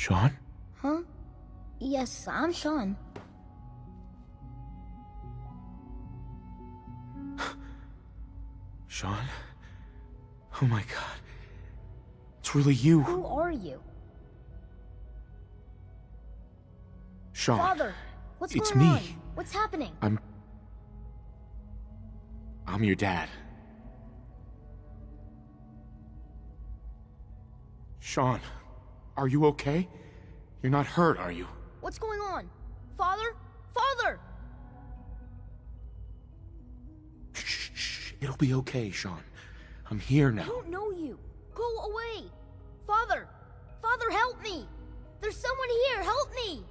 Shaun? Huh? Yes, I'm Shaun. Shaun? Oh my god. It's really you. Who are you? Shaun. Father, what's It's going me. on? What's happening? I'm your dad. Shaun, are you okay? You're not hurt, are you? What's going on? Father? Father! Shh. It'll be okay, Shaun. I'm here I now. don't know you. Go away. Father! Father, help me! There's someone here, help me!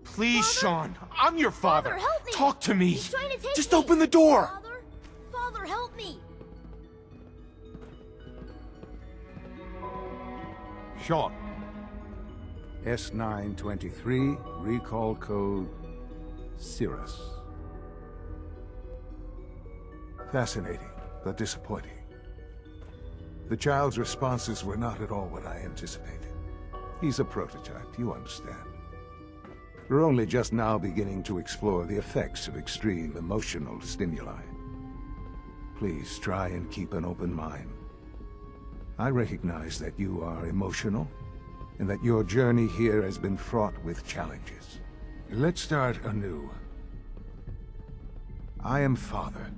Please, Father? Shaun. I'm your father. Father, help me! Talk to me. He's trying to take Just me. open the door. Father? Father, help me! Shaun. S923, recall code Cirrus. Fascinating, but disappointing. The child's responses were not at all what I anticipated. He's a prototype, you understand. We're only just now beginning to explore the effects of extreme emotional stimuli. Please try and keep an open mind. I recognize that you are emotional, and that your journey here has been fraught with challenges. Let's start anew. I am Father.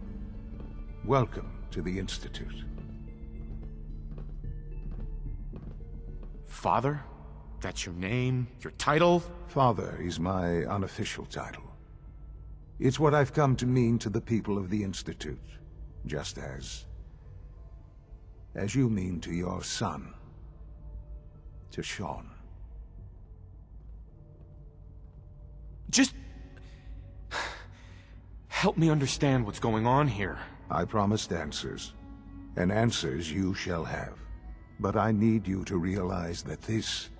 Welcome to the Institute. Father? That's your name? Your title? Father is my unofficial title. It's what I've come to mean to the people of the Institute, just as you mean to your son, to Shaun. Just help me understand what's going on here. I promised answers, and answers you shall have. But I need you to realize that this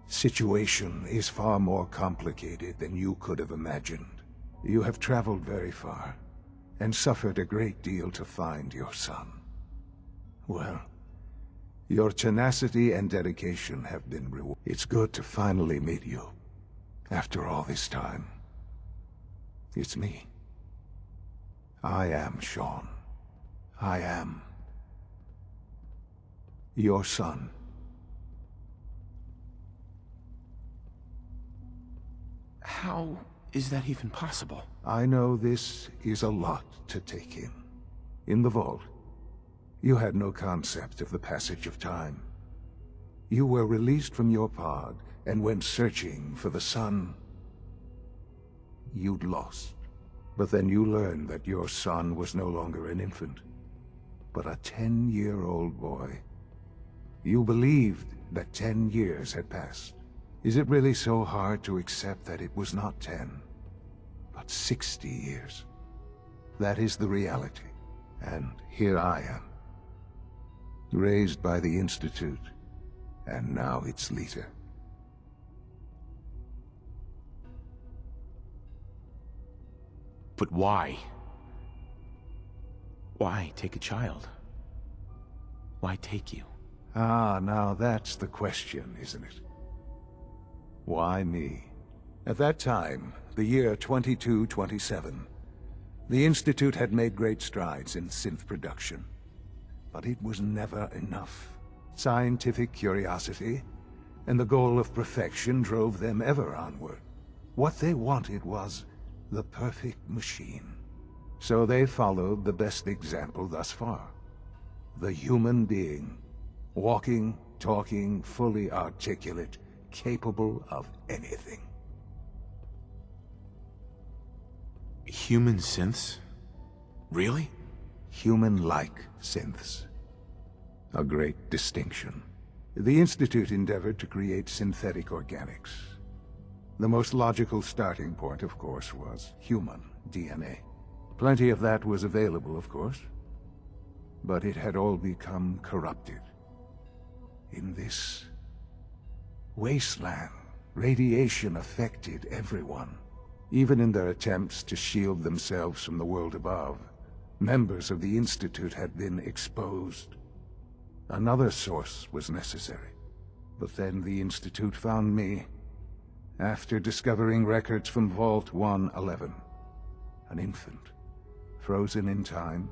situation is far more complicated than you could have imagined. You have traveled very far, and suffered a great deal to find your son. Well, your tenacity and dedication have been rewarded. It's good to finally meet you. After all this time, it's me. I am Shaun. I am your son. How is that even possible? I know this is a lot to take in. In the vault, you had no concept of the passage of time. You were released from your pod and went searching for the son you'd lost. But then you learned that your son was no longer an infant, but a 10-year-old boy. You believed that 10 years had passed. Is it really so hard to accept that it was not 10, but 60 years? That is the reality, and here I am. Raised by the Institute, and now its leader. But why? Why take a child? Why take you? Ah, now that's the question, isn't it? Why me? At that time, the year 2227, the Institute had made great strides in synth production. But it was never enough. Scientific curiosity and the goal of perfection drove them ever onward. What they wanted was the perfect machine. So they followed the best example thus far. The human being. Walking, talking, fully articulate, capable of anything. Human synths? Really? Human-like synths. A great distinction. The Institute endeavored to create synthetic organics. The most logical starting point, of course, was human DNA. Plenty of that was available, of course. But it had all become corrupted. In this wasteland, radiation affected everyone. Even in their attempts to shield themselves from the world above, members of the Institute had been exposed. Another source was necessary. But then the Institute found me, after discovering records from Vault 111. An infant, frozen in time,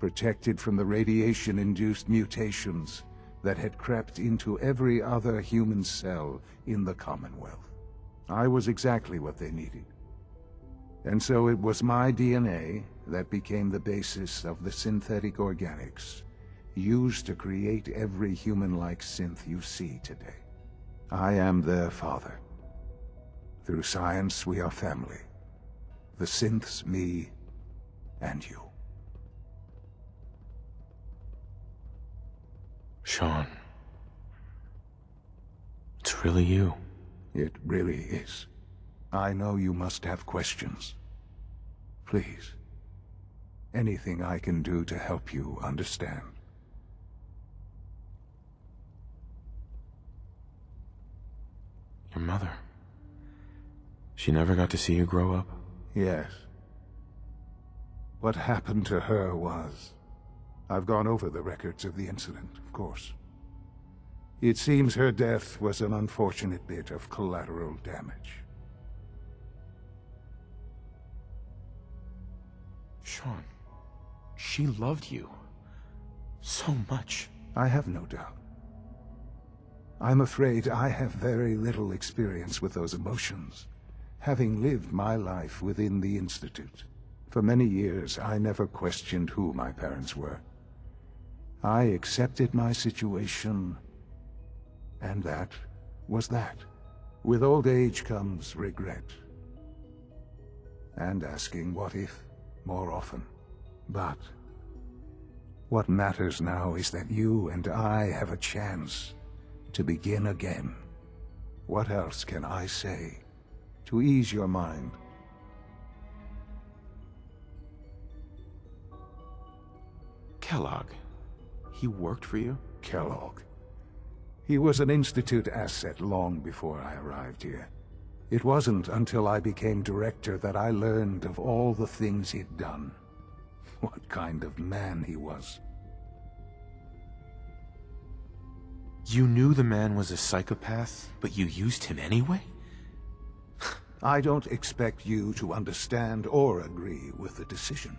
protected from the radiation-induced mutations that had crept into every other human cell in the Commonwealth. I was exactly what they needed. And so it was my DNA that became the basis of the synthetic organics used to create every human-like synth you see today. I am their father. Through science, we are family. The synths, me, and you. Shaun. It's really you. It really is. I know you must have questions. Please. Anything I can do to help you understand. Your mother. She never got to see you grow up? Yes. What happened to her was... I've gone over the records of the incident, of course. It seems her death was an unfortunate bit of collateral damage. Shaun, she loved you. So much. I have no doubt. I'm afraid I have very little experience with those emotions, having lived my life within the Institute. For many years, I never questioned who my parents were. I accepted my situation, and that was that. With old age comes regret, and asking what if more often. But what matters now is that you and I have a chance to begin again. What else can I say to ease your mind? Kellogg. He worked for you? Kellogg. He was an Institute asset long before I arrived here. It wasn't until I became director that I learned of all the things he'd done. What kind of man he was. You knew the man was a psychopath, but you used him anyway? I don't expect you to understand or agree with the decision.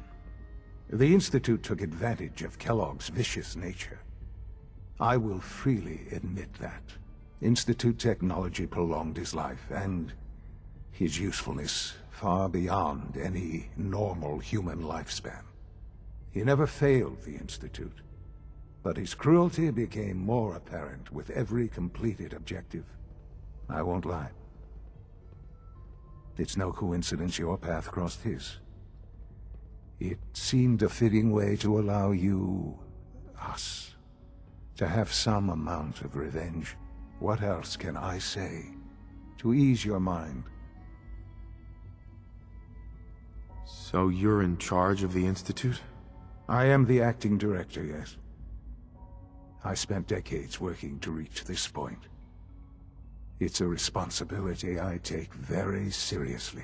The Institute took advantage of Kellogg's vicious nature. I will freely admit that. Institute technology prolonged his life, and his usefulness far beyond any normal human lifespan. He never failed the Institute, but his cruelty became more apparent with every completed objective. I won't lie. It's no coincidence your path crossed his. It seemed a fitting way to allow you, us, to have some amount of revenge. What else can I say to ease your mind? So you're in charge of the Institute? I am the acting director, yes. I spent decades working to reach this point. It's a responsibility I take very seriously.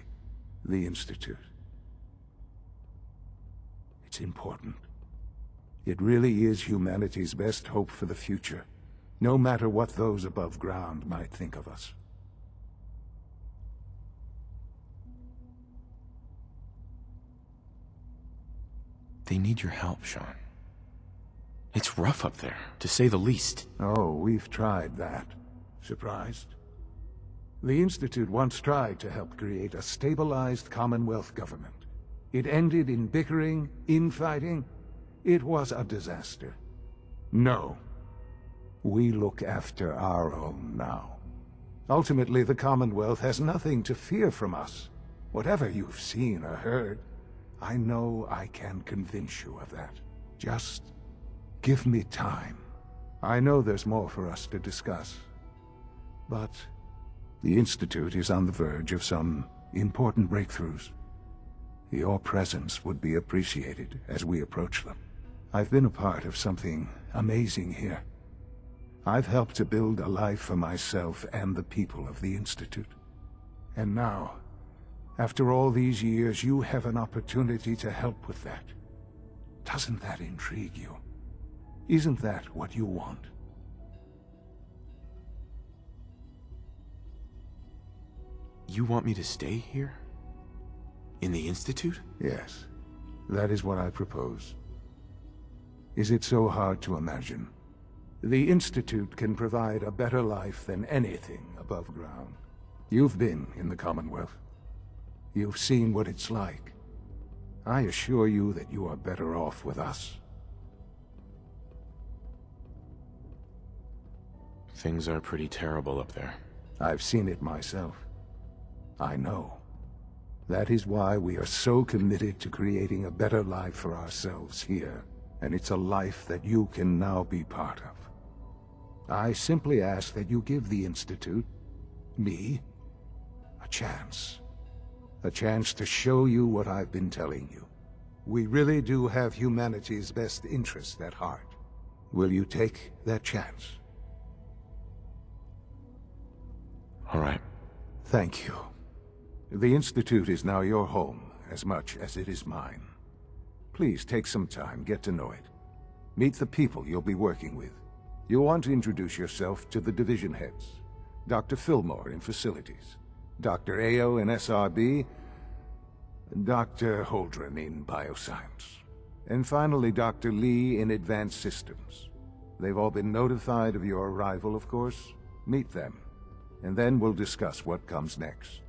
The Institute. It's important. It really is humanity's best hope for the future, no matter what those above ground might think of us. They need your help, Shaun. It's rough up there, to say the least. Oh, we've tried that. Surprised? The Institute once tried to help create a stabilized Commonwealth government. It ended in bickering, infighting. It was a disaster. No. We look after our own now. Ultimately, the Commonwealth has nothing to fear from us. Whatever you've seen or heard, I know I can convince you of that. Just give me time. I know there's more for us to discuss. But the Institute is on the verge of some important breakthroughs. Your presence would be appreciated as we approach them. I've been a part of something amazing here. I've helped to build a life for myself and the people of the Institute. And now, after all these years, you have an opportunity to help with that. Doesn't that intrigue you? Isn't that what you want? You want me to stay here? In the Institute? Yes, that is what I propose. Is it so hard to imagine? The Institute can provide a better life than anything above ground. You've been in the Commonwealth. You've seen what it's like. I assure you that you are better off with us. Things are pretty terrible up there. I've seen it myself. I know. That is why we are so committed to creating a better life for ourselves here. And it's a life that you can now be part of. I simply ask that you give the Institute, me, a chance. A chance to show you what I've been telling you. We really do have humanity's best interest at heart. Will you take that chance? All right. Thank you. The Institute is now your home, as much as it is mine. Please take some time, get to know it. Meet the people you'll be working with. You'll want to introduce yourself to the division heads. Dr. Fillmore in Facilities, Dr. Ayo in SRB, Dr. Holdren in Bioscience, and finally Dr. Lee in Advanced Systems. They've all been notified of your arrival, of course. Meet them, and then we'll discuss what comes next.